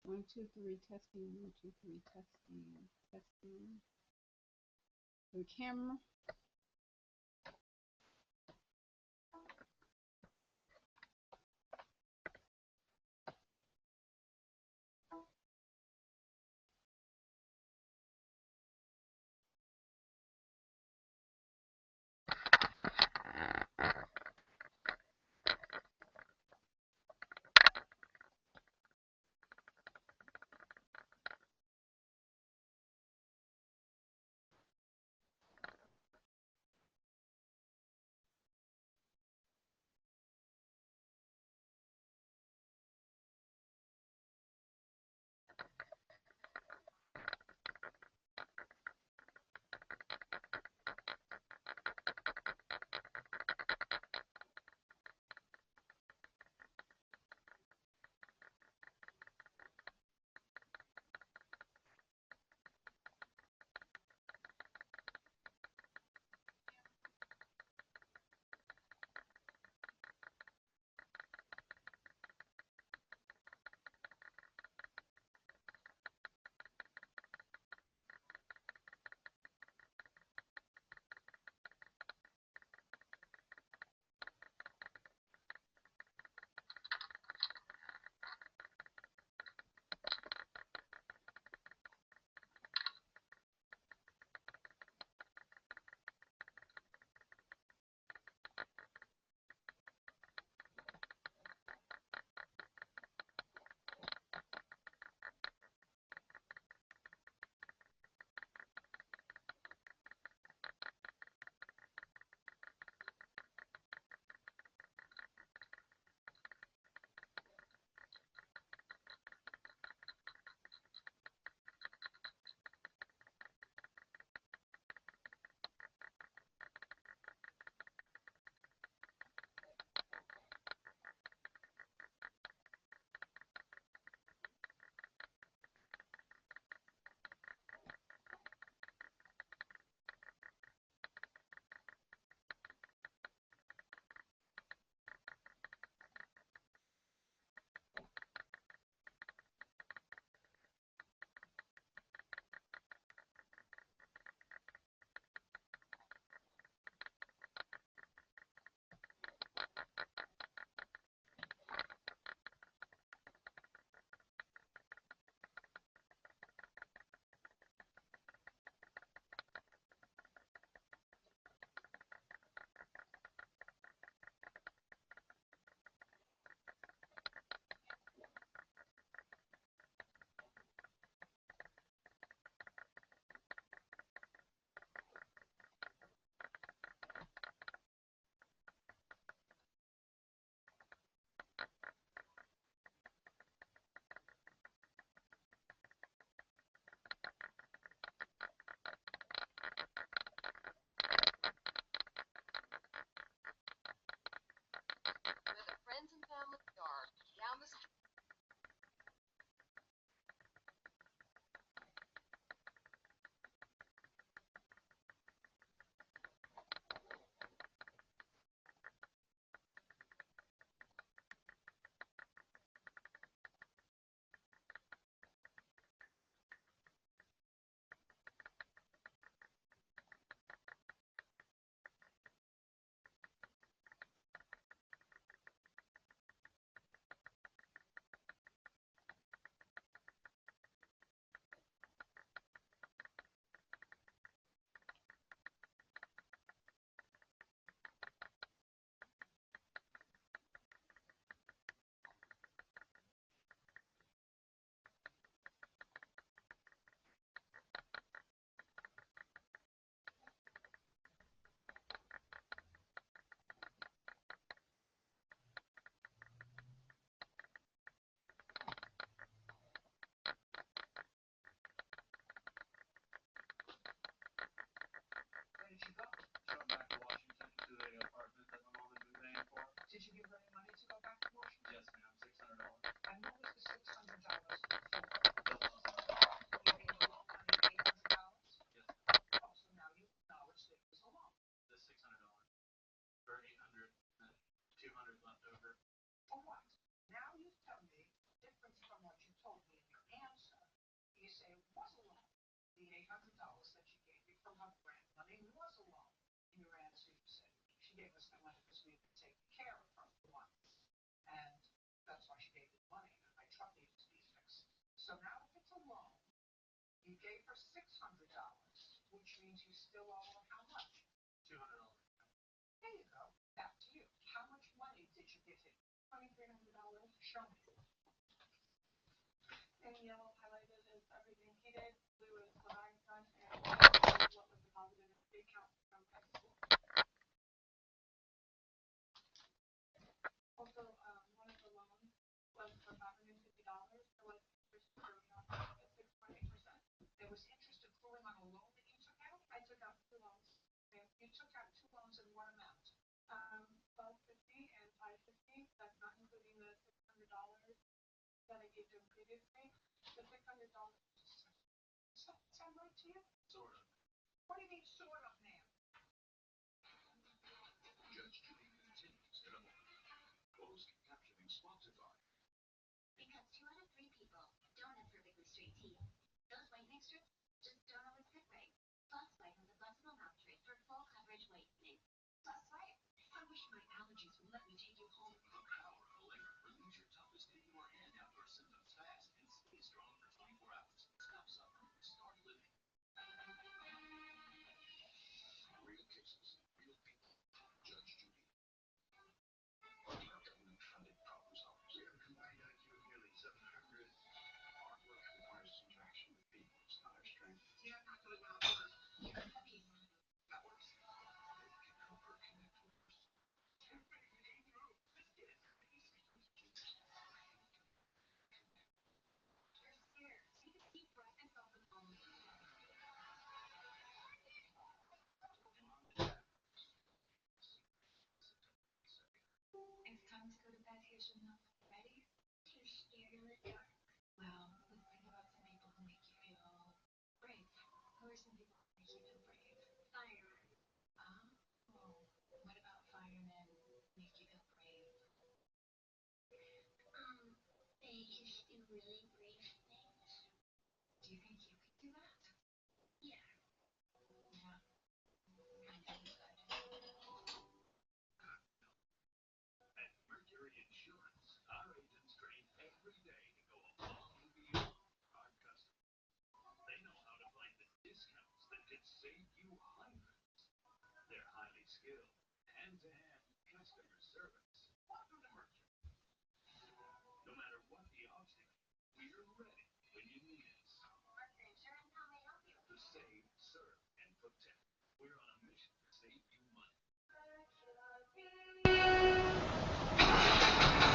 One, two, three, testing. One, two, three, testing. Testing. The camera.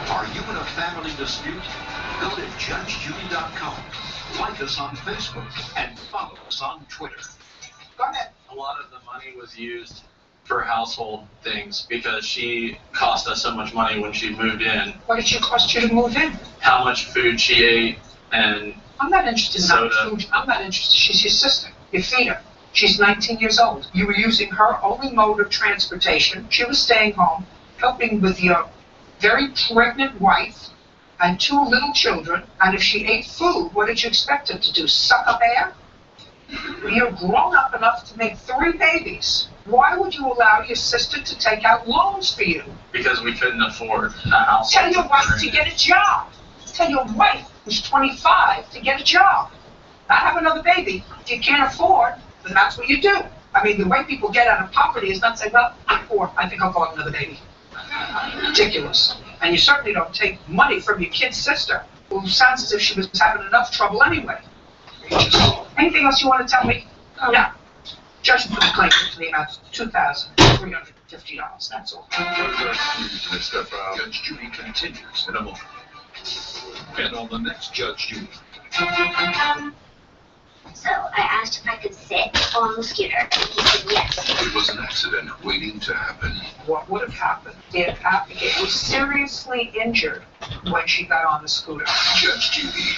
Are you in a family dispute? Go to JudgeJudy.com, like us on Facebook, and follow us on Twitter. Go ahead. A lot of the money was used for household things because she cost us so much money when she moved in. What did she cost you to move in? How much food she ate and I'm not interested in soda. food. I'm not interested. She's your sister. You feed her. She's 19 years old. You were using her only mode of transportation. She was staying home, helping with your very pregnant wife and 2 little children. And if she ate food, what did you expect her to do? Suck up air? You're grown up enough to make 3 babies. Why would you allow your sister to take out loans for you? Because we couldn't afford a house. Tell your wife to get a job. Tell your wife, who's 25, to get a job. Not have another baby. If you can't afford, then that's what you do. I mean, the way people get out of poverty is not say, well, I'm poor, I think I'll go have another baby. Ridiculous. And you certainly don't take money from your kid's sister, who sounds as if she was having enough trouble anyway. Anything else you want to tell me? No. Judgment for the claim to the amount of $2,350. That's all. Judge Judy continues in a moment. And on the next Judge Judy. So I asked if I could sit on the scooter, and he said yes. It was an accident waiting to happen. What would have happened if Abigail was seriously injured when she got on the scooter? Judge Judy.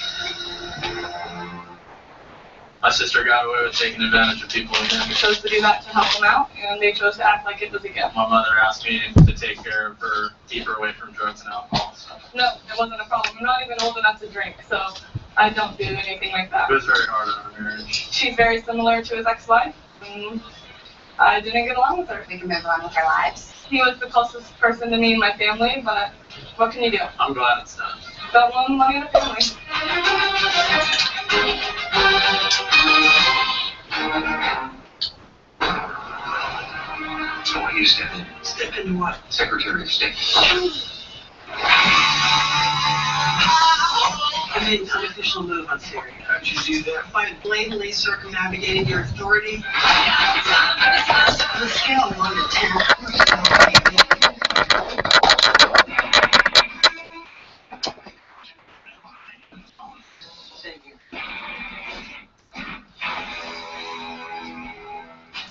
My sister got away with taking advantage of people again. We chose to do that to help them out, and they chose to act like it was a gift. My mother asked me to take care of her, keep her away from drugs and alcohol. So. No, it wasn't a problem. I'm not even old enough to drink, so I don't do anything like that. It was very hard on our marriage. She's very similar to his ex-wife. I didn't get along with her. We can move on with our lives. He was the closest person to me and my family, but what can you do? I'm glad it's done. Don't want money in the family. So why do you step in? Step in what? Secretary of State. I made an unofficial move on Siri. How'd you do that? By blatantly circumnavigating your authority. On a scale of 1 to 10. Thank you.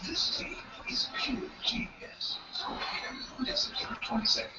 This team is pure genius. So this is for 20 seconds.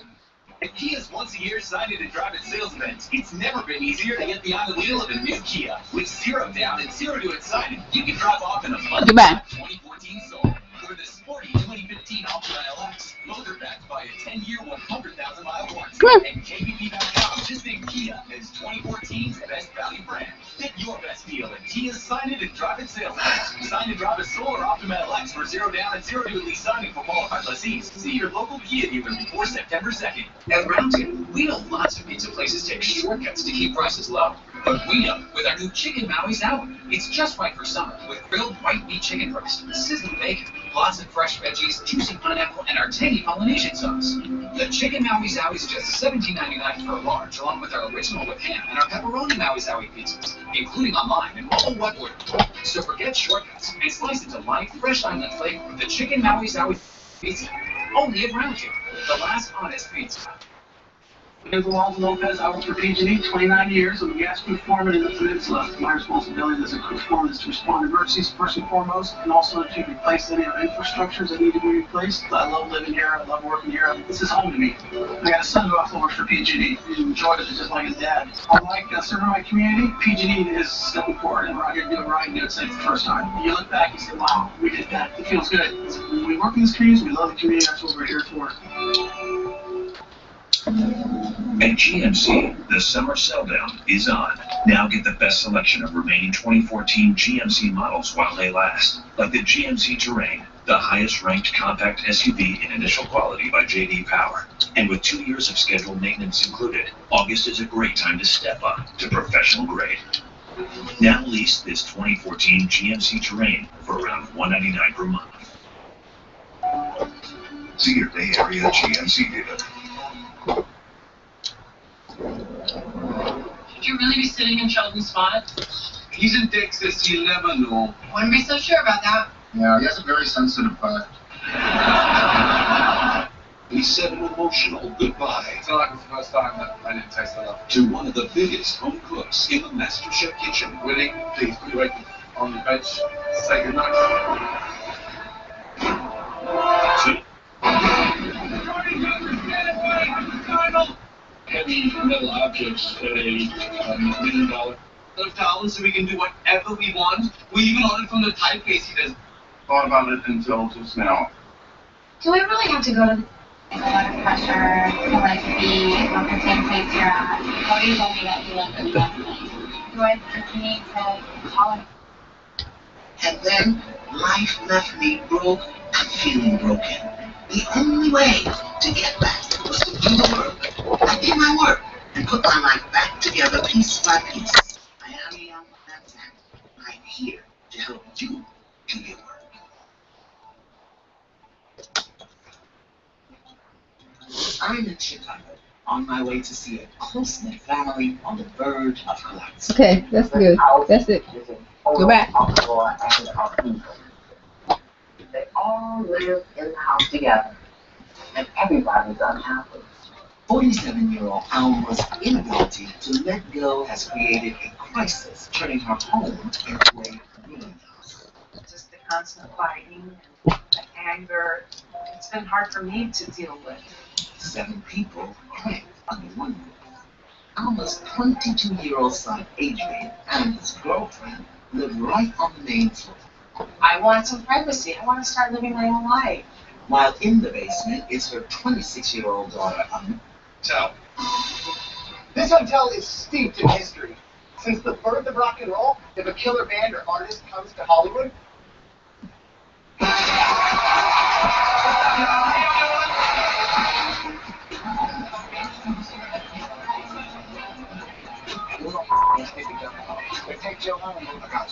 At Kia's once-a-year sign-in and drive-in sales event, it's never been easier to get behind the wheel of a new Kia. With 0 down and 0 to its sign-in, you can drive off in a fun 2014 Soul or the sporty 2015 Ultra LX. Both are backed by a 10-year, 100,000-mile warranty. And KBP.com just named Kia as 2014's best value brand. Get your best deal at Kia's sign-in and drive-in sales event. Sign and drive a Soul or Optima LX for 0 down and 0 to at least signing for qualified lessees. See your local Kia dealer before September 2nd. At Roundtable, we know lots of pizza places take shortcuts to keep prices low. But we know with our new Chicken Maui's Hour, it's just right for summer with grilled white meat chicken breast, sizzling bacon, lots of fresh veggies, juicy pineapple, and our tangy Polynesian sauce. The Chicken Maui's Hour is just $17.99 for a large, along with our original with ham and our pepperoni Maui's Hour pizzas, including online and mobile web order. So forget shortcuts and slice into light, fresh island flavor with the Chicken Maui's Hour pizza. Only at Roundtable, the last honest pizza. Gonzalez Lopez, I worked for PG&E 29 years. I'm a gas crew foreman in the peninsula. My responsibility as a crew foreman is to respond to emergencies first and foremost, and also to replace any of the infrastructures that need to be replaced. I love living here. I love working here. This is home to me. I got a son who also works for PG&E. He enjoys it just like his dad. I like serving my community. PG&E is stepping forward, and we're out here doing right and doing it for the first time. You look back and say, wow, we did that. It feels good. When we work in this community, we love the community. That's what we're here for. At GMC, the summer sell-down is on. Now get the best selection of remaining 2014 GMC models while they last. Like the GMC Terrain, the highest-ranked compact SUV in initial quality by J.D. Power. And with 2 years of scheduled maintenance included, August is a great time to step up to professional grade. Now lease this 2014 GMC Terrain for around $199 per month. See your Bay Area GMC dealer. Should you really be sitting in Sheldon's spot? He's in Texas, you never know. Wouldn't be so sure about that. Yeah, he has a very sensitive part. He said an emotional goodbye. It's not like it's the first time that I didn't taste enough. To one of the biggest home cooks in the MasterChef kitchen. Willie, please put your right on the bench. Say goodnight. Heavy metal objects at $1 million. $1,000 so we can do whatever we want. We even ordered from the typeface he does. Thought about it until just now. Do we really have to go to a lot of pressure to like be on the same place you're at? Cody told me that he left it last night. Do I just need to call him? And then life left me broke and feeling broken. The only way to get back was to do the work. I did my work and put my life back together piece by piece. I am a young man. I'm here to help you do your work. I'm in Chicago, on my way to see a close-knit family on the verge of collapse. Okay, that's good. That's it. Go back. They all live in the house together, and everybody's unhappy. 47-year-old Alma's inability to let go has created a crisis, turning her home into a ruin house. Just the constant fighting and the anger. It's been hard for me to deal with. 7 people cramped under one roof. Alma's 22-year-old son, Adrian, and his girlfriend live right on the main floor. I want some privacy. I want to start living my own life. While in the basement is her 26-year-old daughter, Hotel. This hotel is steeped in history. Since the birth of rock and roll, if a killer band or artist comes to Hollywood, take Joe home. I got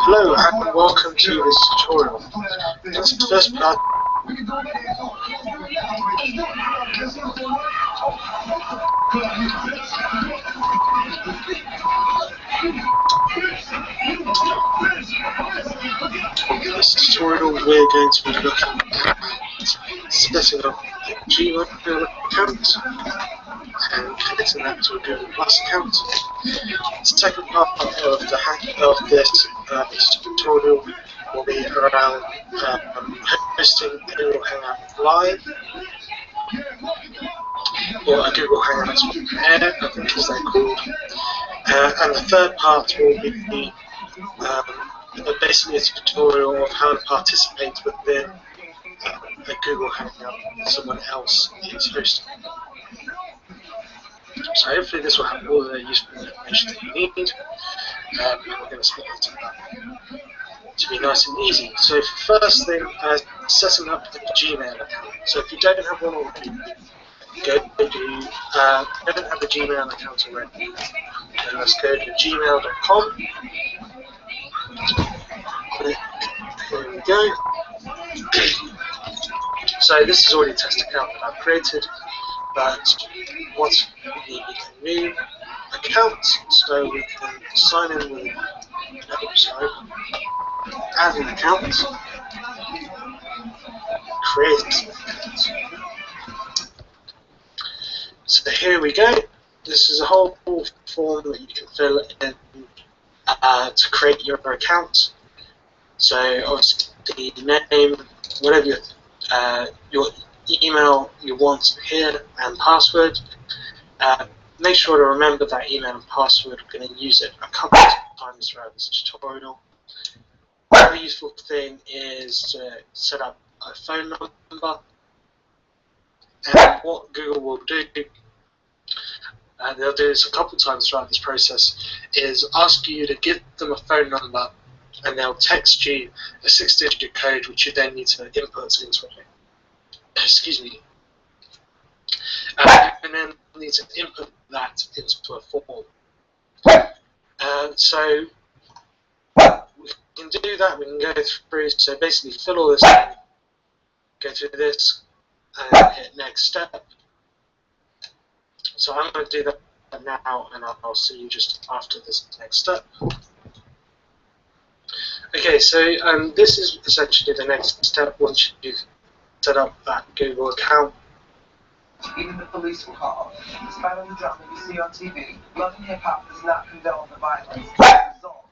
Hello and welcome to this tutorial. This is the first part. In this tutorial we're going to be looking at setting up a Gmail account and connecting that to a Google Plus account. The second part of this tutorial will be around hosting a Google Hangout Live or a Google Hangouts Air, I think as they're called. And the third part will be basically a tutorial of how to participate within a Google Hangout that someone else is hosting. So hopefully this will have all the useful information that you need, and we're going to split it up to be nice and easy. So first thing, setting up a Gmail account. So if you don't have one already, don't have a Gmail account already, then let's go to gmail.com. Here we go. So this is already a test account that I've created, but once we need a new account, so we can sign in with add an account, create an account. So here we go. This is a whole form that you can fill in to create your account. So obviously the name, whatever your email you want here, and password. Make sure to remember that email and password. We're going to use it a couple of times throughout this tutorial. Another useful thing is to set up a phone number. And what Google will do, and they'll do this a couple of times throughout this process, is ask you to give them a phone number, and they'll text you a 6-digit code which you then need to input into it. Excuse me. And then you need to input that into a form. So we can do that. We can go through. So basically, fill all this in, go through this, and hit next step. So I'm going to do that now, and I'll see you just after this next step. Okay, so this is essentially the next step once you've set up that Google account. Even the police will call. Despite all the drama you see on TV, Love and Hip Hop does not condone the violence that results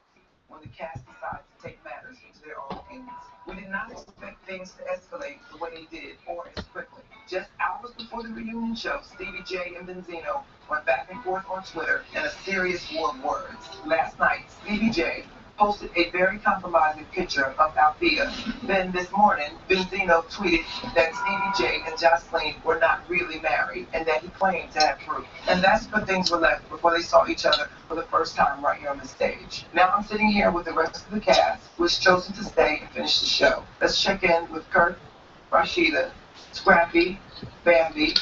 when the cast decides to take matters into their own hands. We did not expect things to escalate the way they did or as quickly. Just hours before the reunion show, Stevie J and Benzino went back and forth on Twitter in a serious war of words. Last night, Stevie J posted a very compromising picture of Althea. Then this morning, Benzino tweeted that Stevie J and Jocelyn were not really married and that he claimed to have proof. And that's where things were left before they saw each other for the first time right here on the stage. Now I'm sitting here with the rest of the cast, who has chosen to stay and finish the show. Let's check in with Kurt, Rashida, Scrappy, Bambi,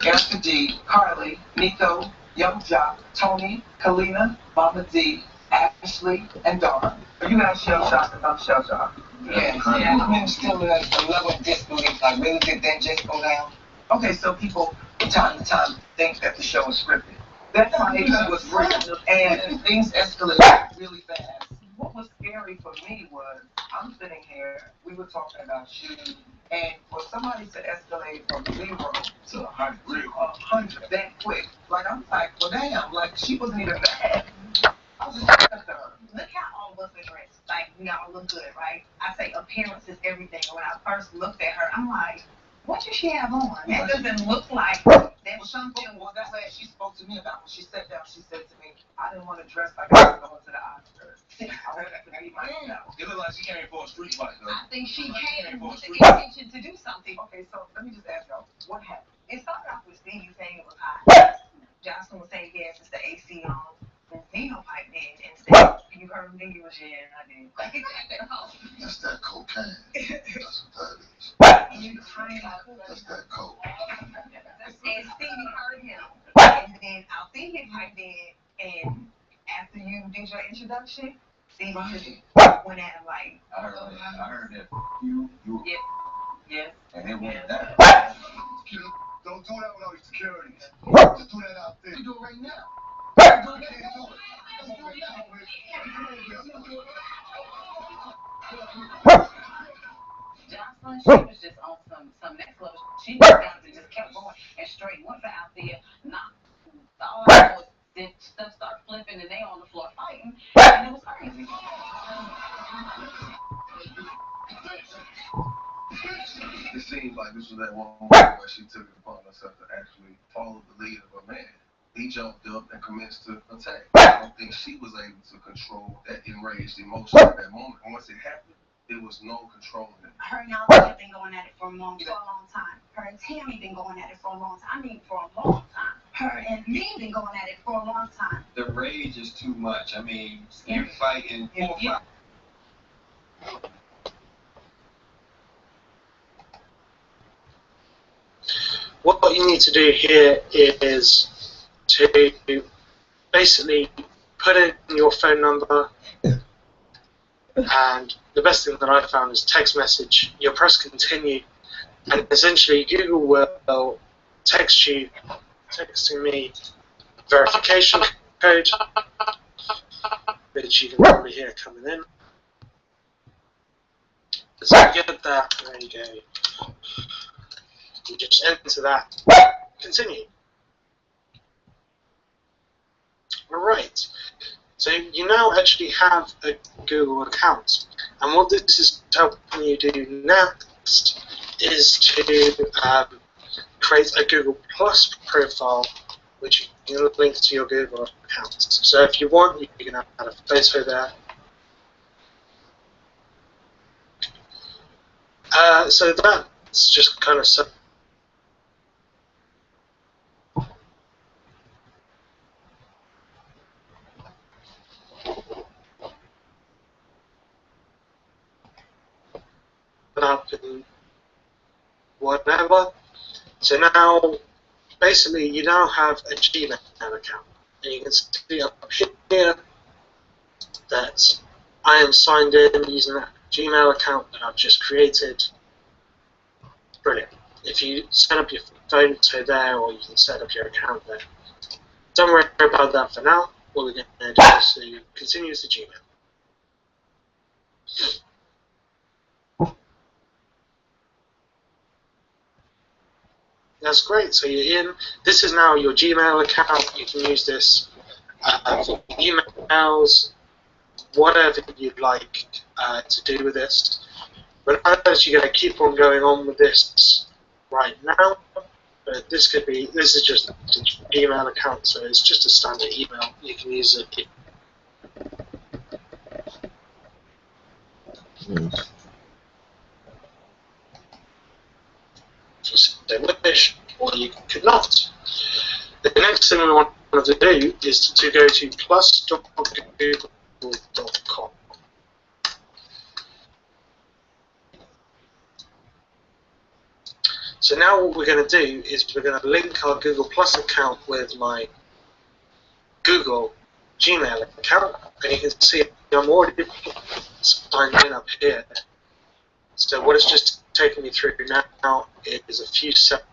Erica D, Carly, Nico, Young Jock, Tony, Kalina, Mama D, Ashley, and Dawn. Are you guys shell-shocked about shell-shocked? Yes. I'm still in a level of disbelief. Like, really, did that just go down? Okay, so people, from time to time, think that the show is scripted. That night was real, and things escalated really fast. What was scary for me was, I'm sitting here, we were talking about shooting, and for somebody to escalate from 0 to 100 that quick, like, I'm like, well, damn, like, she wasn't even bad. Look how all of us are dressed. Like, we all look good, right? I say appearance is everything. When I first looked at her, I'm like, what What did she have on? That doesn't look like Well, that something well, was that's what like. she spoke to me about. When she sat down, she said to me, I didn't want to dress like I was going to the Oscars. I wanted to be myself. It looked like she came for a street fight, though. I think she came for a with the street intention to do something. Okay, so let me just ask y'all, what happened? It started off with Stevie saying it was hot. Jocelyn was saying, yes, it's the AC on. Then Zeno piped in and said, you heard him, then you was, yeah, I did. That's that cocaine. That's what that is. You trying to That's that coke. And Stevie heard him. And then Althea piped in, and after you did your introduction, Stevie just went at him like, I heard that. You. Yep. Yes. And it went down. Don't do that with all these securities. Just do that out there. We do it right now. We can't do it. Let's do it now. Jocelyn, she was just on some next level. She just got to just kept going and straight went for out there. Knocked all I know was then stuff started flipping and they on the floor fighting. And it was crazy. It seems like this was that one moment where she took it upon herself to actually follow the lead of her man. He jumped up and commenced to attack. I don't think she was able to control that enraged emotion at that moment. And once it happened, there was no controlling it. Her and Althea been going at it for a long time. Her and Tammy been going at it for a long time. I mean, for a long time. Her and me been going at it for a long time. The rage is too much. I mean, you're fighting 4 or 5. What you need to do here is to basically put in your phone number, and the best thing that I found is text message. You'll press continue, and essentially Google will texting me verification code, which you can probably hear coming in. So you get that, there you go. You just enter that, continue. Alright, so you now actually have a Google account, and what this is helping you do next is to create a Google Plus profile, which you can link to your Google account. So if you want, you can add a photo there. So that's just kind of set up and whatever. So now, basically, you now have a Gmail account, and you can see up here that I am signed in using that Gmail account that I've just created. Brilliant. If you set up your photo there, or you can set up your account there. Don't worry about that for now. What we're going to do is to continue with the Gmail. That's great. So you're in. This is now your Gmail account. You can use this for emails, whatever you'd like to do with this. But as you're going to keep on going on with this right now, but this is just a Gmail account, so it's just a standard email. You can use it. Just say wish, or you could not. The next thing we want to do is to go to plus.google.com. So now what we're going to do is we're going to link our Google Plus account with my Google Gmail account, and you can see I'm already signed in up here. So what it's just taking me through now is a few seconds.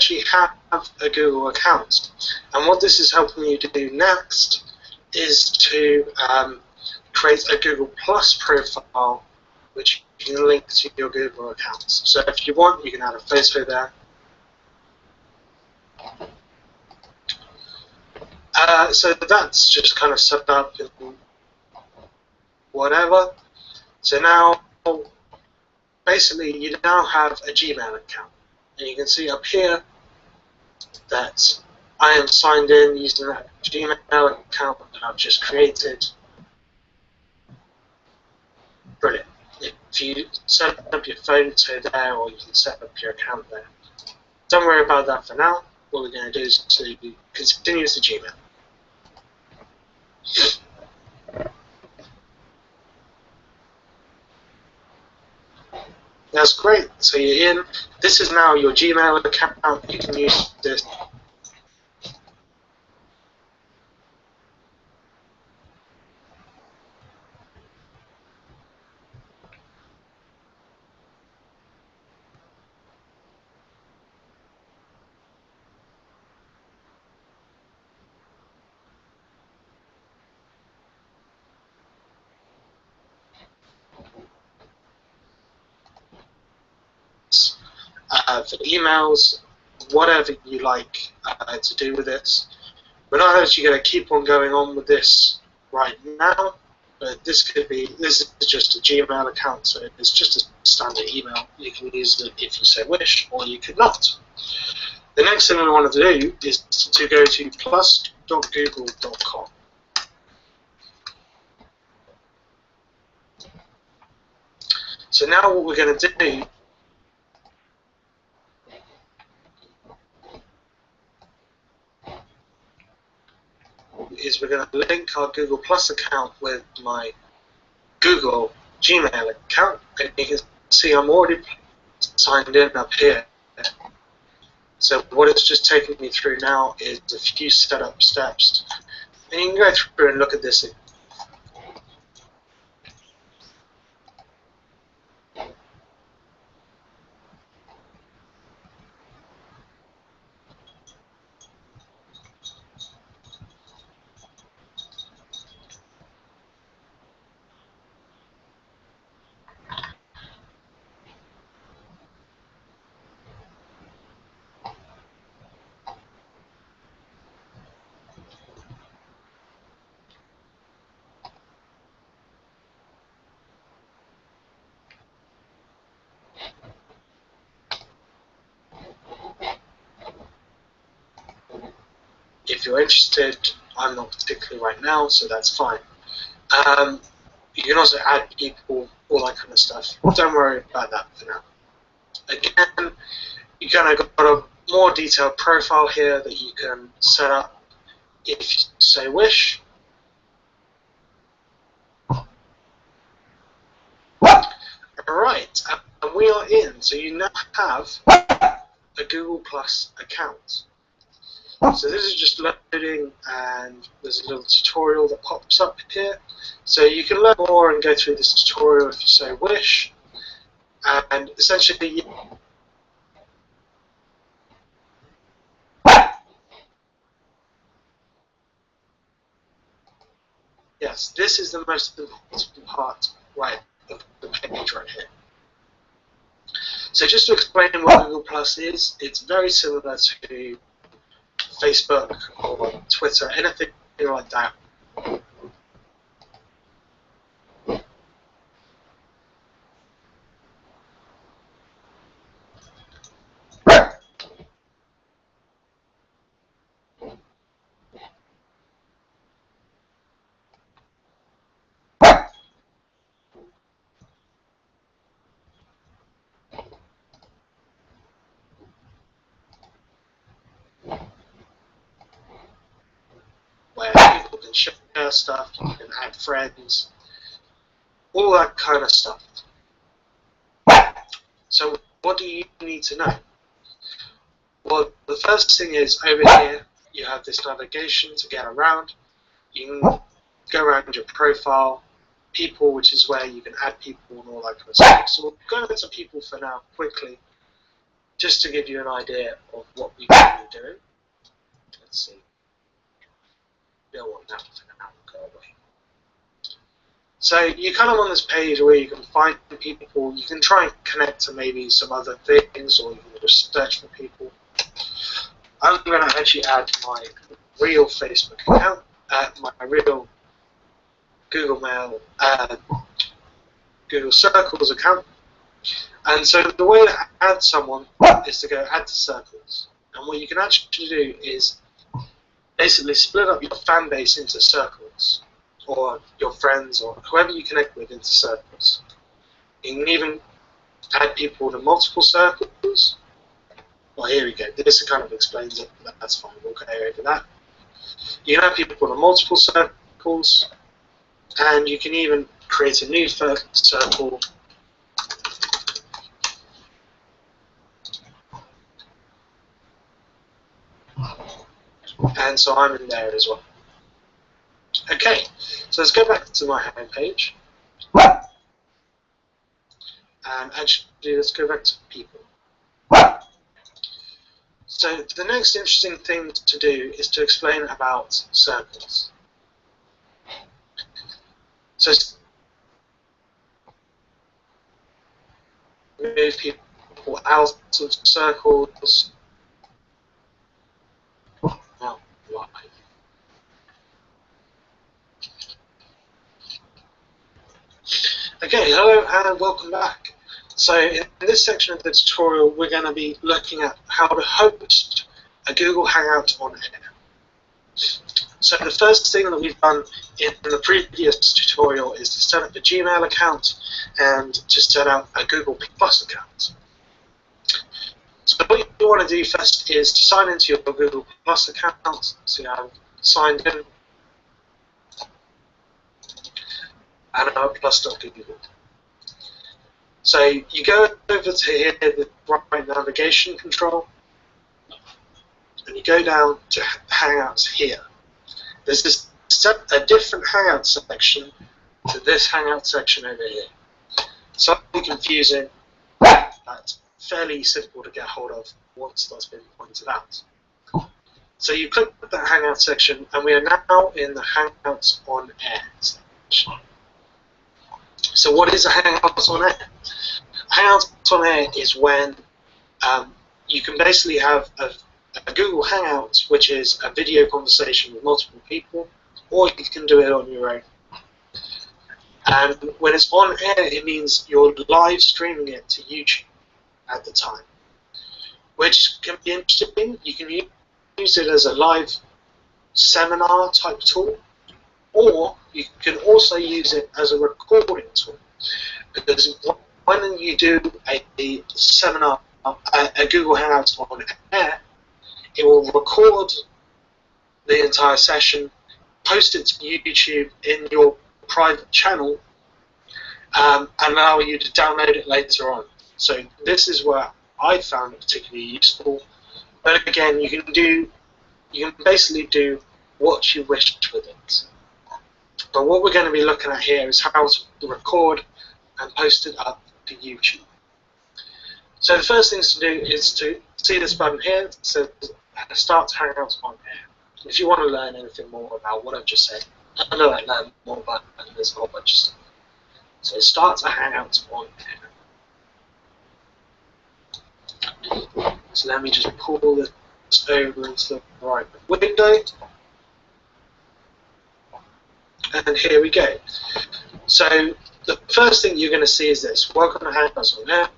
actually have a Google account. And what this is helping you to do next is to create a Google Plus profile, which you can link to your Google accounts. So if you want, you can add a photo there. So that's just kind of set up in whatever. So now, basically, you now have a Gmail account. And you can see up here that I am signed in using that Gmail account that I've just created. Brilliant. If you set up your photo there, or you can set up your account there. Don't worry about that for now. What we're going to do is to continue with the Gmail. That's great. So you're in. This is now your Gmail account. You can use this. For emails, whatever you like to do with it. We're not actually going to keep on going on with this right now, but this is just a Gmail account, so it's just a standard email. You can use it if you so wish, or you could not. The next thing we want to do is to go to plus.google.com. So now what we're going to do is we're going to link our Google Plus account with my Google Gmail account, and you can see I'm already signed in up here. So what it's just taking me through now is a few setup steps, and you can go through and look at this. If you're interested, I'm not particularly right now, so that's fine. You can also add people, all that kind of stuff. Don't worry about that for now. Again, you kind of got a more detailed profile here that you can set up if you so wish. Alright, and we are in. So you now have a Google Plus account. So this is just loading, and there's a little tutorial that pops up here. So you can learn more and go through this tutorial if you so wish. And essentially, yes, this is the most important part right of the page right here. So just to explain what Google Plus is, it's very similar to Facebook or Twitter, anything like that. Where people can share stuff, you can add friends, all that kind of stuff. So what do you need to know? Well, the first thing is over here, you have this navigation to get around. You can go around your profile, people, which is where you can add people and all that kind of stuff. So we'll go into people for now quickly. just to give you an idea of what we can be doing. Let's see. Don't want that for now. Go away. So you kind of on this page where you can find people. You can try and connect to maybe some other things, or you can just search for people. I'm going to actually add my real Facebook account, my real Google Mail, Google Circles account. And so the way to add someone is to go add to circles. And what you can actually do is basically split up your fan base into circles, or your friends, or whoever you connect with into circles. You can even add people to multiple circles. Well, here we go. This kind of explains it, but that's fine. We'll go over that. You can add people to multiple circles, and you can even create a new circle. And so I'm in there as well. Okay, so let's go back to my home page. And actually, let's go back to people. So the next interesting thing to do is to explain about circles. So move people out of circles. Now, live. Okay, hello and welcome back. So in this section of the tutorial, we're going to be looking at how to host a Google Hangout on air. So the first thing that we've done in the previous tutorial is to set up a Gmail account and to set up a Google Plus account. So what you want to do first is to sign into your Google Plus account. So you have signed in, and plus.google. So you go over to here, the right navigation control, and you go down to Hangouts here. There's this a different Hangout section to this Hangout section over here. Slightly confusing, but fairly simple to get hold of once that's been pointed out. So you click that Hangout section, and we are now in the Hangouts on Air section. So what is a Hangouts on Air? Hangouts on Air is when you can basically have a Google Hangout, which is a video conversation with multiple people, or you can do it on your own. And when it's on air, it means you're live streaming it to YouTube at the time, which can be interesting. You can use it as a live seminar type tool, or you can also use it as a recording tool. Because when you do a seminar, a Google Hangout on air, it will record the entire session, post it to YouTube in your private channel, and allow you to download it later on. So this is where I found it particularly useful. But again, you can basically do what you wish with it. But what we're going to be looking at here is how to record and post it up to YouTube. So the first thing to do is to see this button here. It says Start Hangouts on Air. If you want to learn anything more about what I've just said, learn more about it, there's a whole bunch of stuff. So Start a Hangout on Air. So let me just pull this over into the right window. And here we go. So the first thing you're going to see is this: Welcome to Hangouts on Air.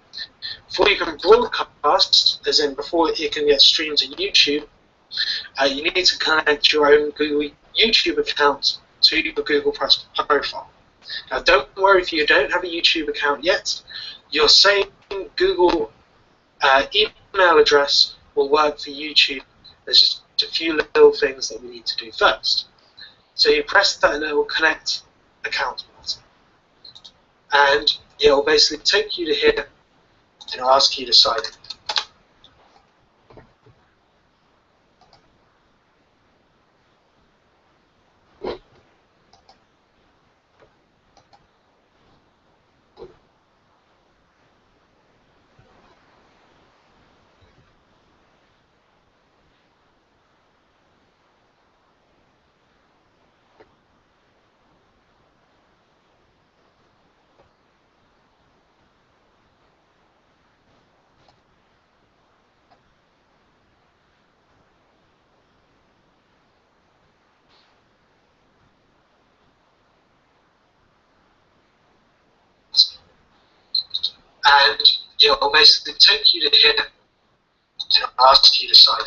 Before you can broadcast, as in before it can get streamed to YouTube, you need to connect your own Google YouTube account to your Google Plus profile. Now, don't worry if you don't have a YouTube account yet. Your same Google email address will work for YouTube. There's just a few little things that we need to do first. So you press that little Connect Account button, and it will basically take you to here, and it'll ask you to sign in. and it will basically take you to here to ask you to sign.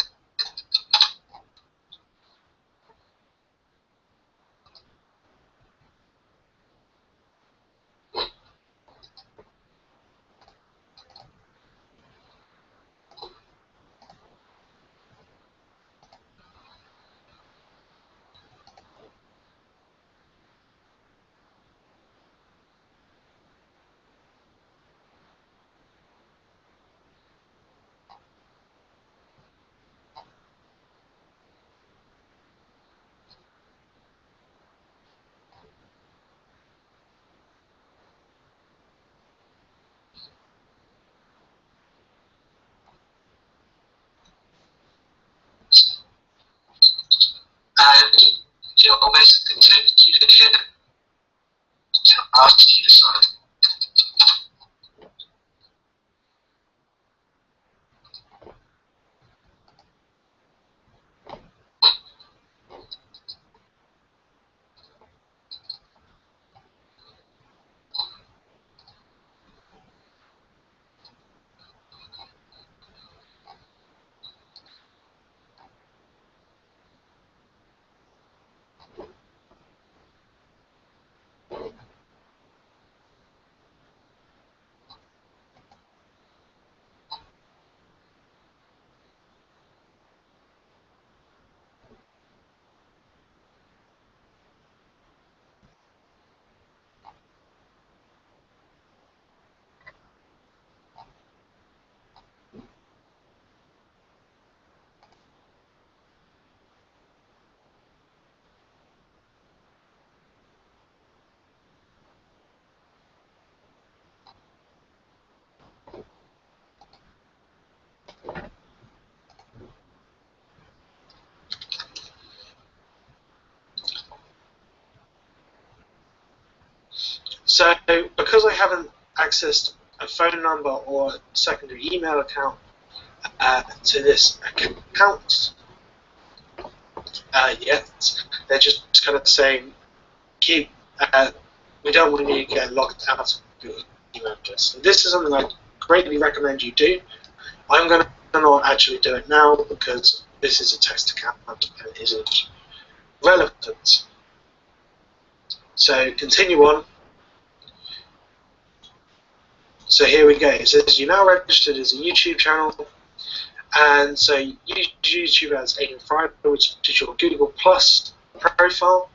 And it will basically take you to here to ask you to sign. So, because I haven't accessed a phone number or a secondary email account to this account yet, they're just kind of saying, keep. We don't want you to get locked out of your email address. So this is something I greatly recommend you do. I'm going to not actually do it now because this is a test account and isn't relevant. So continue on. So here we go. It says you're now registered as a YouTube channel, and so you use YouTube as Aiden Friday, which is your Google Plus profile.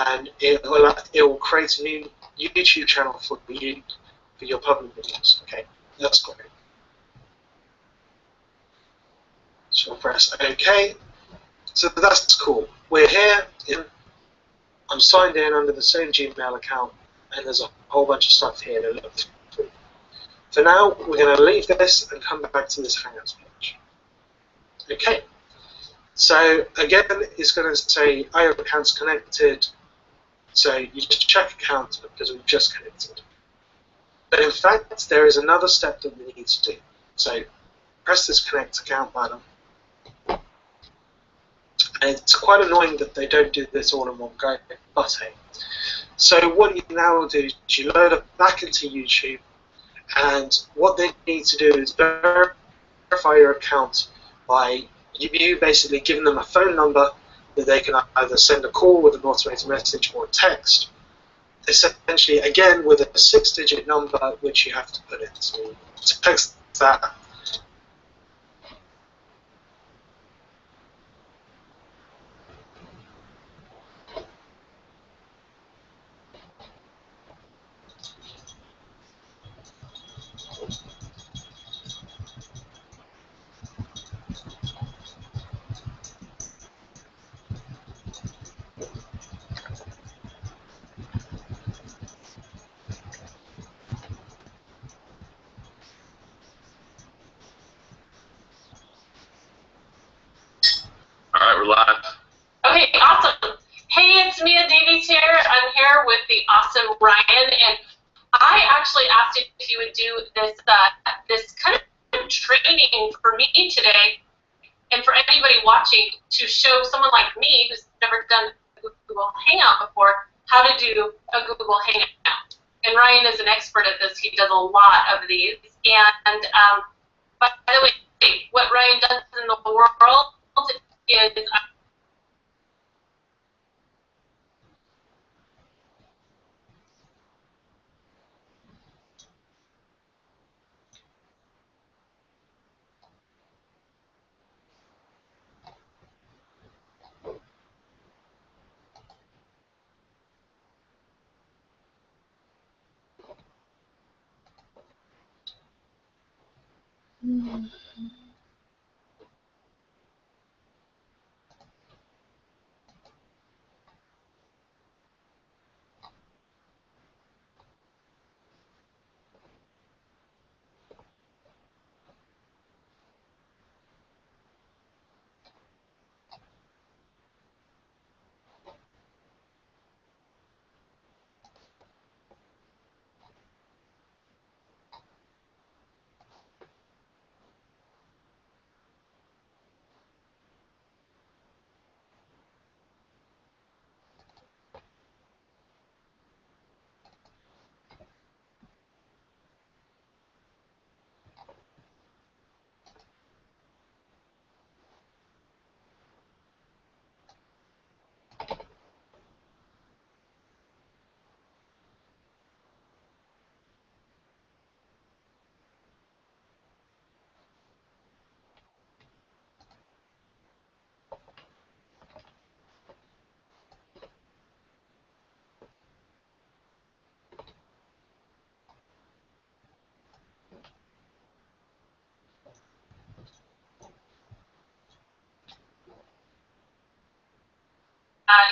And it will create a new YouTube channel for you for your public videos. Okay, that's great. So I'll press OK. So that's cool. We're here. I'm signed in under the same Gmail account, and there's a whole bunch of stuff here to look through. For now, we're going to leave this and come back to this Hangouts page. Okay. So again, it's going to say, "Are your accounts connected?" So you just check accounts because we've just connected. But in fact, there is another step that we need to do. So press this connect account button. And it's quite annoying that they don't do this all in one go, but hey. So what you now do is you load up back into YouTube, and what they need to do is verify your account by you basically giving them a phone number that they can either send a call with an automated message or a text. Essentially, again, with a 6-digit number which you have to put in. So text that. All right, we're live. Okay, awesome. Hey, it's Mia Davies here. I'm here with the awesome Ryan, and I actually asked if you would do this kind of training for me today, and for anybody watching, to show someone like me who's never done Google Hangout before how to do a Google Hangout. And Ryan is an expert at this. He does a lot of these. And by the way, what Ryan does in the world is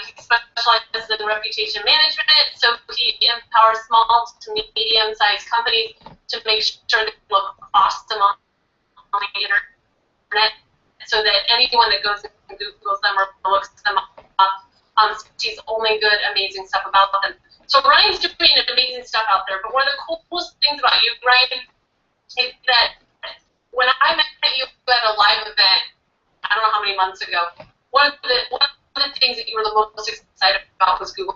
he specializes in reputation management, so he empowers small to medium-sized companies to make sure they look awesome on the internet, so that anyone that goes and Googles them or looks them up sees only good, amazing stuff about them. So Ryan's doing amazing stuff out there, but one of the coolest things about you, Ryan, is that when I met you at a live event, I don't know how many months ago, one of the things that you were the most excited about was Google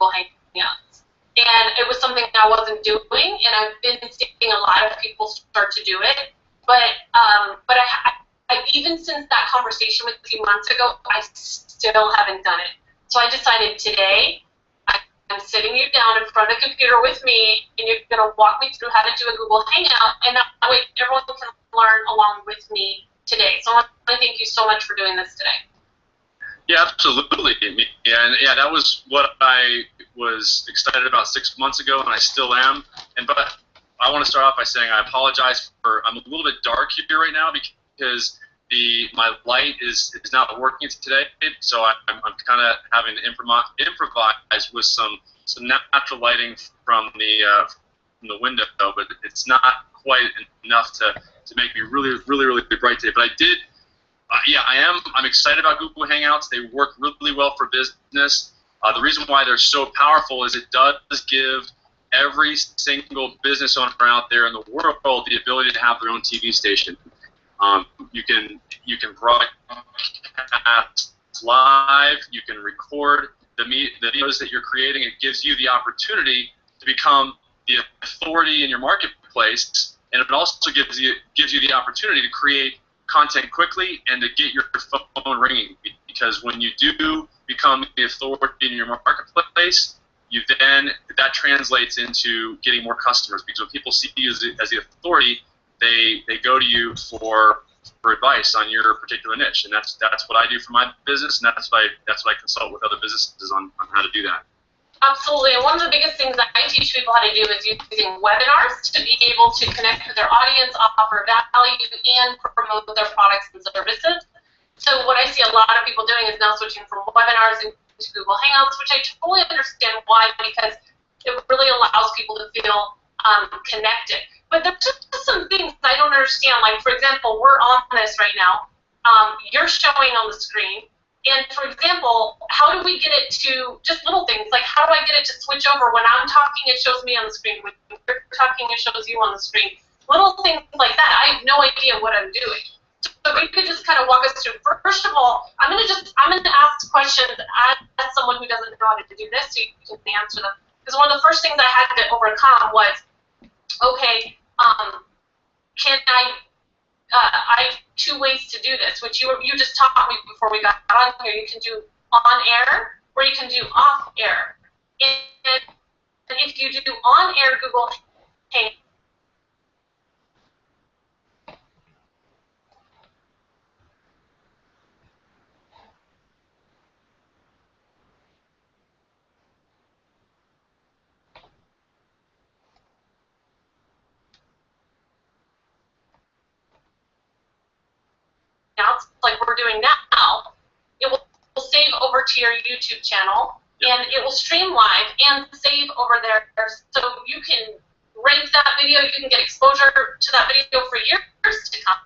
Hangouts. And it was something I wasn't doing, and I've been seeing a lot of people start to do it. But I even since that conversation with you months ago, I still haven't done it. So I decided today, I'm sitting you down in front of the computer with me, and you're going to walk me through how to do a Google Hangout, and that way everyone can learn along with me today. So I want to thank you so much for doing this today. Yeah, absolutely. And yeah, that was what I was excited about 6 months ago, and I still am. But I want to start off by saying I apologize for I'm a little bit dark here right now because my light is not working today, so I'm kind of having to improvise with some natural lighting from the window, but it's not quite enough to make me really bright today. But I did, yeah, I'm excited about Google Hangouts. They work really well for business. The reason why they're so powerful is it does give every single business owner out there in the world the ability to have their own TV station. You can broadcast live. You can record the videos that you're creating. It gives you the opportunity to become the authority in your marketplace, and it also gives you the opportunity to create content quickly and to get your phone ringing. Because when you do become the authority in your marketplace, that translates into getting more customers. Because when people see you as the authority, they go to you for advice on your particular niche, and that's what I do for my business, and that's what I consult with other businesses on how to do that. Absolutely, and one of the biggest things that I teach people how to do is using webinars to be able to connect with their audience, offer value, and promote their products and services. So what I see a lot of people doing is now switching from webinars into Google Hangouts, which I totally understand why, because it really allows people to feel connected. But there's just some things I don't understand. Like, for example, we're on this right now. You're showing on the screen. And, for example, how do we get it to just little things? Like, how do I get it to switch over? When I'm talking, it shows me on the screen. When you're talking, it shows you on the screen. Little things like that. I have no idea what I'm doing. So if you could just kind of walk us through. First of all, I'm going to ask questions as someone who doesn't know how to do this, so you can answer them. Because one of the first things I had to overcome was, okay, can I have two ways to do this, which you just taught me before we got on here. You can do on air or you can do off air. And if you do on air Google Hangouts, like we're doing now, it will save over to your YouTube channel, and it will stream live and save over there, so you can rank that video, you can get exposure to that video for years to come,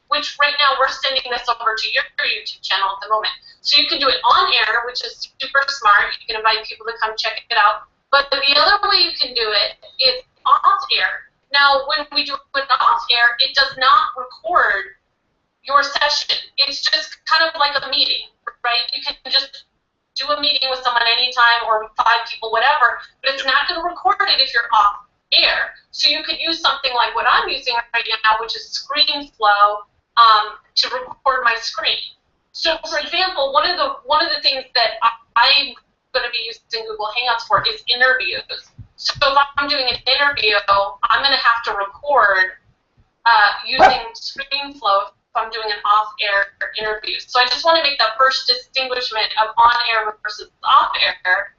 which right now we're sending this over to your YouTube channel at the moment. So you can do it on air, which is super smart. You can invite people to come check it out. But the other way you can do it is off air. Now, when we do it off air, it does not record your session. It's just kind of like a meeting, right? You can just do a meeting with someone anytime or 5 people, whatever, but it's not going to record it if you're off air. So you could use something like what I'm using right now, which is ScreenFlow, to record my screen. So, for example, one of the things that I'm going to be using Google Hangouts for is interviews. So if I'm doing an interview, I'm going to have to record using ScreenFlow if I'm doing an off-air interview. So I just want to make that first distinguishment of on-air versus off-air,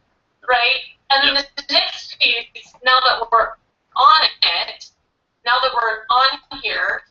right? And then the next piece, now that we're on it, now that we're on here,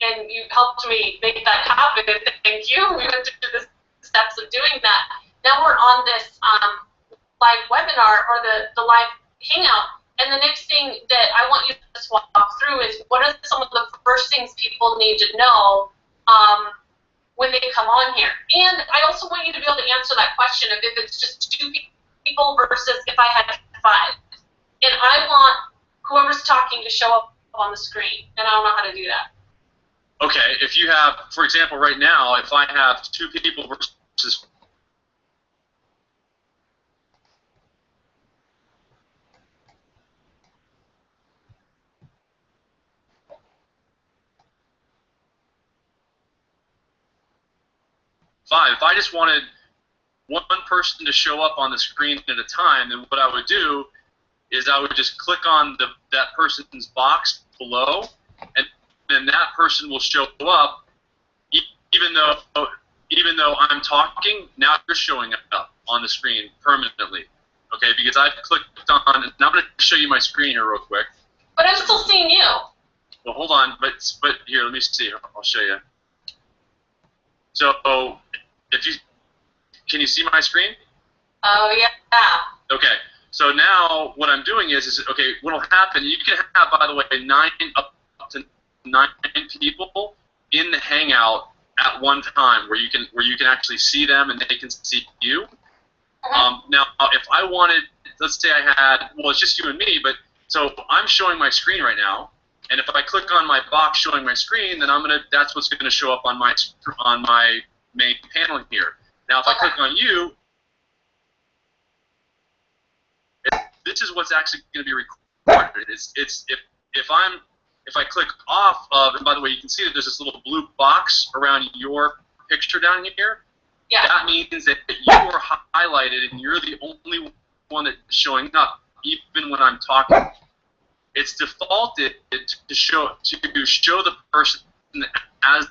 and you helped me make that happen. Thank you. We went through the steps of doing that. Now we're on this live webinar or the live hangout. And the next thing that I want you to just walk through is what are some of the first things people need to know when they come on here. And I also want you to be able to answer that question of if it's just 2 people versus if I had 5. And I want whoever's talking to show up on the screen, and I don't know how to do that. Okay, if you have, for example, right now, if I have 2 people versus 5, if I just wanted one person to show up on the screen at a time, then what I would do is I would just click on that person's box below, and then that person will show up, even though I'm talking. Now you're showing up on the screen permanently, okay? Because I've clicked on, and I'm going to show you my screen here real quick. But I'm still seeing you. Well, hold on, but here, let me see. I'll show you. So, can you see my screen? Oh yeah. Okay. So now what I'm doing is okay. What'll happen? You can have, by the way, up to 9 people in the Hangout at one time, where you can actually see them and they can see you. Now, if I wanted, let's say I had, well, it's just you and me, but so I'm showing my screen right now, and if I click on my box showing my screen, then that's what's gonna show up on my main panel here. Now, if I click on you, this is what's actually going to be recorded. If I click off of, and by the way, you can see that there's this little blue box around your picture down here. Yeah. That means that you are highlighted and you're the only one that's showing up, even when I'm talking. It's defaulted to show the person as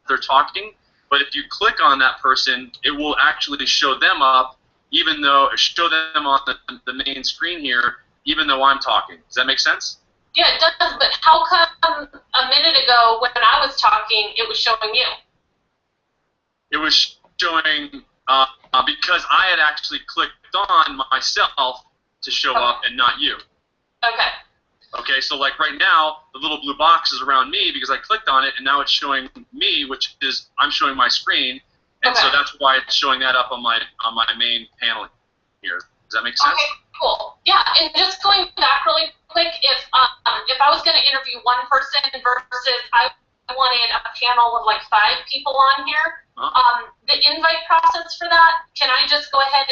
they're talking, but if you click on that person, it will actually show them up, show them on the main screen here, even though I'm talking. Does that make sense? Yeah, it does, but how come a minute ago when I was talking, it was showing you? It was showing, because I had actually clicked on myself to show up and not you. Okay. Okay, so like right now, the little blue box is around me because I clicked on it, and now it's showing me, which is, I'm showing my screen, and so that's why it's showing that up on my main panel here. Does that make sense? Okay, cool. Yeah, and just going back really quick, if I was going to interview one person versus I wanted a panel of like 5 people on here, the invite process for that, can I just go ahead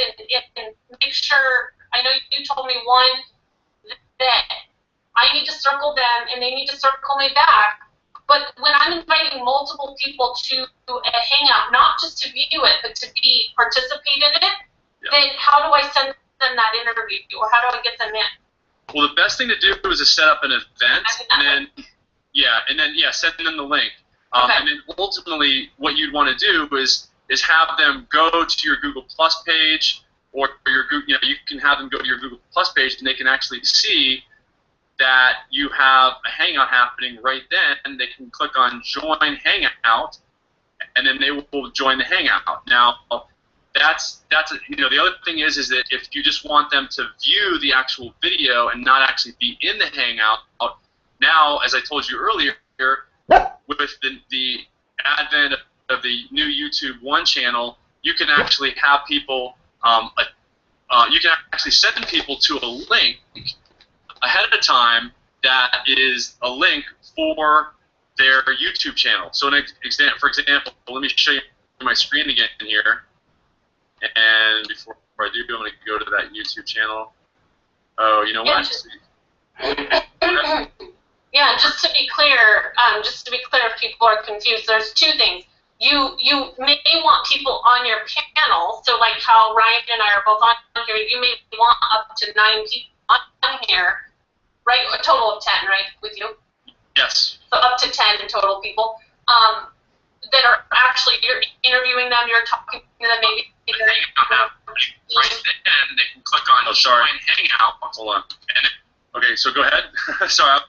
and make sure, I know you told me one that I need to circle them and they need to circle me back, but when I'm inviting multiple people to a hangout, not just to view it, but to participate in it, then how do I send them that interview, or how do I get them in? Well, the best thing to do is to set up an event, and then send them the link. And then ultimately, what you'd want to do is have them go to your Google Plus page, or you can have them go to your Google Plus page, and they can actually see that you have a Hangout happening right then, and they can click on Join Hangout, and then they will join the Hangout. Now, you know, the other thing is that if you just want them to view the actual video and not actually be in the Hangout, now, as I told you earlier, with the advent of the new YouTube One channel, you can actually have people, you can actually send people to a link ahead of time that is a link for their YouTube channel. So, for example, let me show you my screen again here. And before I do, I'm going to go to that YouTube channel. Oh, you know what? Yeah, just to be clear, if people are confused, there's two things. You may want people on your panel, so like how Ryan and I are both on here, you may want up to 9 people on here, right? A total of 10, right, with you? Yes. So up to 10 total people that are actually, you're interviewing them, you're talking to them, maybe. Right then, they can click on Join Hangout. Hold on. Okay, so go ahead. Sorry.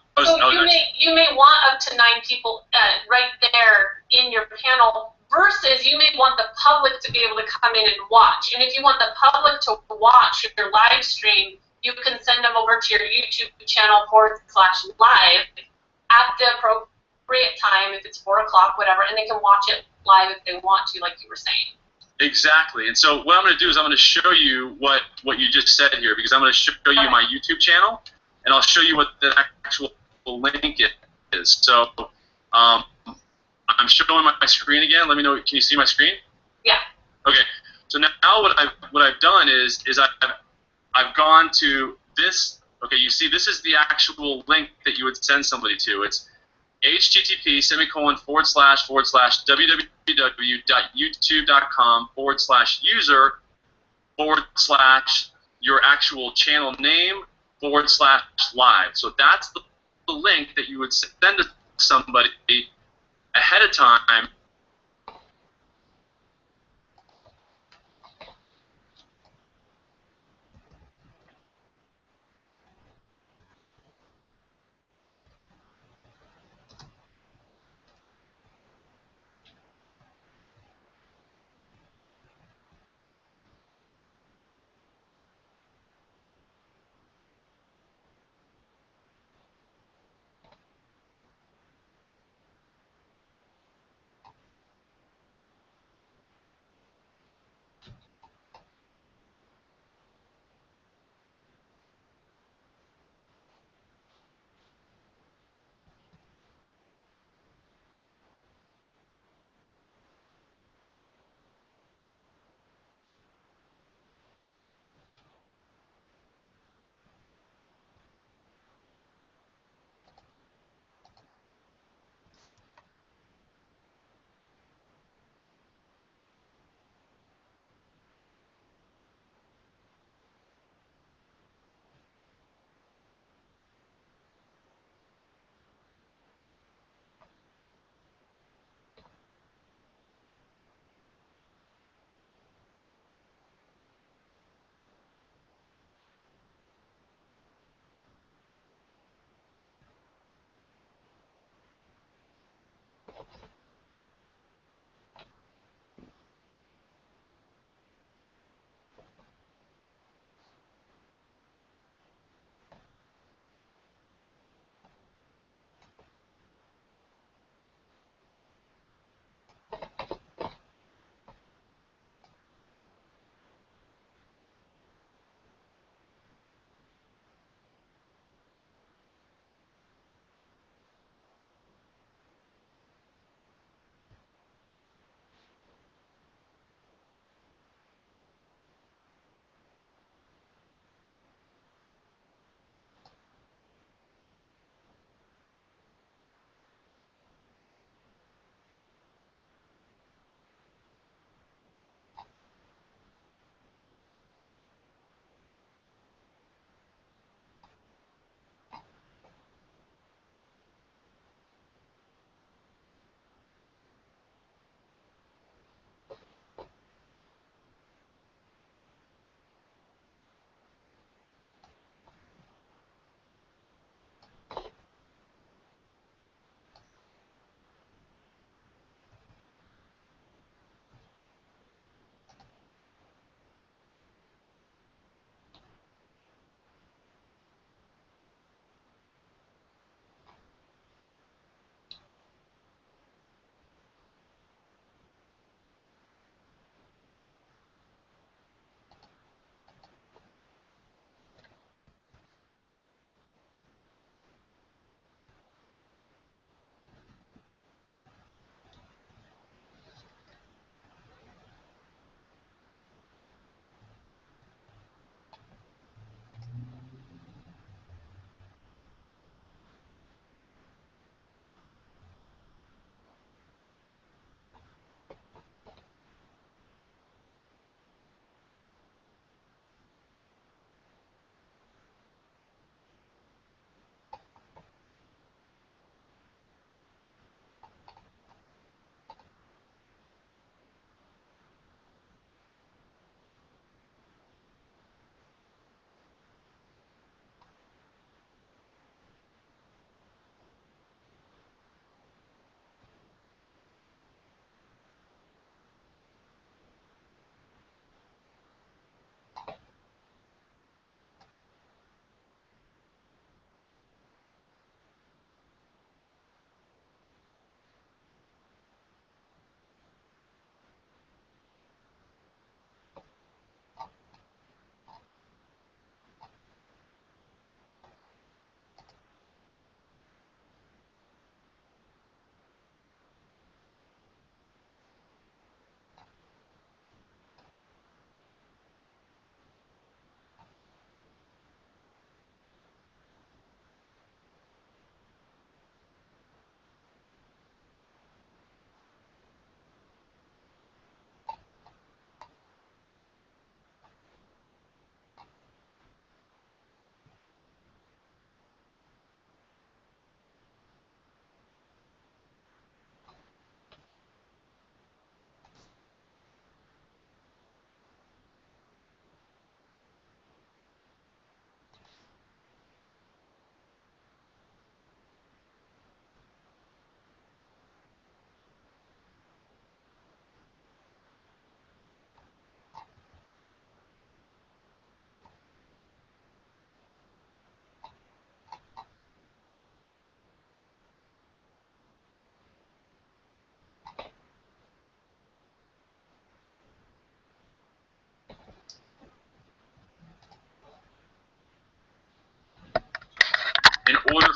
You may want up to 9 people right there in your panel, versus you may want the public to be able to come in and watch. And if you want the public to watch your live stream, you can send them over to your YouTube channel /live at the appropriate time, if it's 4 o'clock, whatever, and they can watch it live if they want to, like you were saying. Exactly. And so what I'm going to do is I'm going to show you what you just said here, because I'm going to show you my YouTube channel, and I'll show you what the actual link is. So I'm showing my screen again. Let me know. Can you see my screen? Yeah. Okay. So now what I've done is I've gone to this. Okay. You see, this is the actual link that you would send somebody to. It's http://www.youtube.com/user/your actual channel name /live. So that's the link that you would send to somebody ahead of time.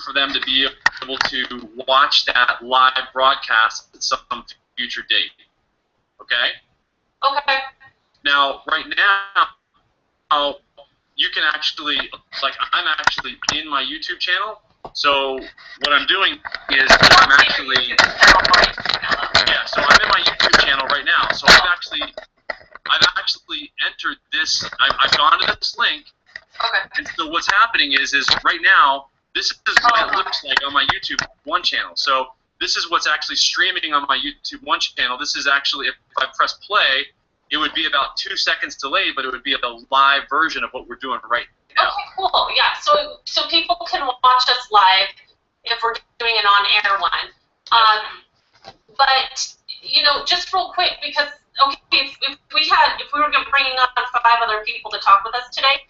for them to be able to watch that live broadcast at some future date. Okay? Okay. Now, right now, you can actually, like, I'm actually in my YouTube channel. So what I'm doing is I'm actually, yeah. So I'm in my YouTube channel right now. So I've actually entered this. I've gone to this link. Okay. And so what's happening is right now, this is what it looks like on my YouTube One channel. So this is what's actually streaming on my YouTube One channel. This is actually, if I press play, it would be about 2 seconds delayed, but it would be a live version of what we're doing right now. Okay, cool. Yeah, so people can watch us live if we're doing an on-air one. But you know, just real quick, because okay, if we were bringing on 5 other people to talk with us today,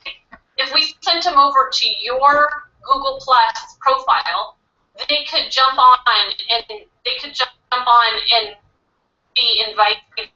if we sent them over to your Google Plus profile, they could jump on and be invited